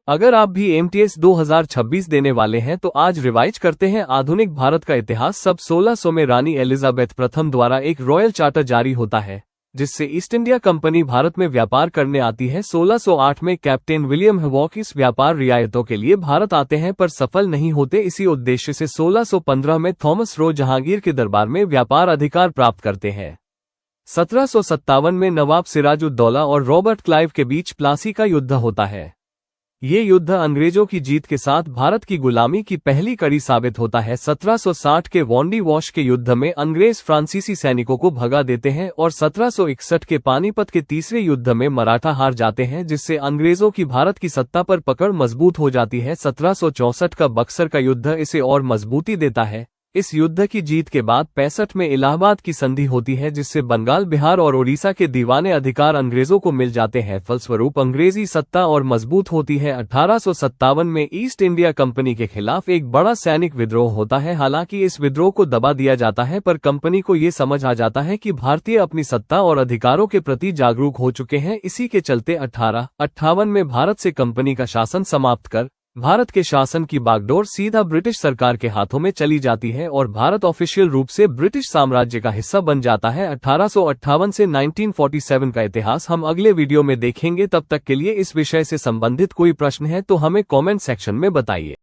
अगर आप भी एमटीएस 2026 देने वाले हैं तो आज रिवाइज करते हैं आधुनिक भारत का इतिहास। सब 1600 में रानी एलिजाबेथ प्रथम द्वारा एक रॉयल चार्टर जारी होता है, जिससे ईस्ट इंडिया कंपनी भारत में व्यापार करने आती है। 1608 में कैप्टन विलियम हैवॉक इस व्यापार रियायतों के लिए भारत आते हैं पर सफल नहीं होते। इसी उद्देश्य से 1615 में थॉमस रो जहांगीर के दरबार में व्यापार अधिकार प्राप्त करते हैं। 1757 में नवाब सिराजुद्दौला और रॉबर्ट क्लाइव के बीच प्लासी का युद्ध होता है। ये युद्ध अंग्रेजों की जीत के साथ भारत की गुलामी की पहली कड़ी साबित होता है। 1760 के वॉन्डी वॉश के युद्ध में अंग्रेज फ्रांसीसी सैनिकों को भगा देते हैं और 1761 के पानीपत के तीसरे युद्ध में मराठा हार जाते हैं, जिससे अंग्रेजों की भारत की सत्ता पर पकड़ मजबूत हो जाती है। 1764 का बक्सर का युद्ध इसे और मजबूती देता है। इस युद्ध की जीत के बाद 65 में इलाहाबाद की संधि होती है, जिससे बंगाल, बिहार और ओडिशा के दीवाने अधिकार अंग्रेजों को मिल जाते हैं। फलस्वरूप अंग्रेजी सत्ता और मजबूत होती है। 1857 में ईस्ट इंडिया कंपनी के खिलाफ एक बड़ा सैनिक विद्रोह होता है। हालांकि इस विद्रोह को दबा दिया जाता है, पर कंपनी को ये समझ आ जाता है कि भारतीय अपनी सत्ता और अधिकारों के प्रति जागरूक हो चुके हैं। इसी के चलते 1858 में भारत से कंपनी का शासन समाप्त कर भारत के शासन की बागडोर सीधा ब्रिटिश सरकार के हाथों में चली जाती है और भारत ऑफिशियल रूप से ब्रिटिश साम्राज्य का हिस्सा बन जाता है। 1858 से 1947 का इतिहास हम अगले वीडियो में देखेंगे। तब तक के लिए इस विषय से संबंधित कोई प्रश्न है तो हमें कमेंट सेक्शन में बताइए।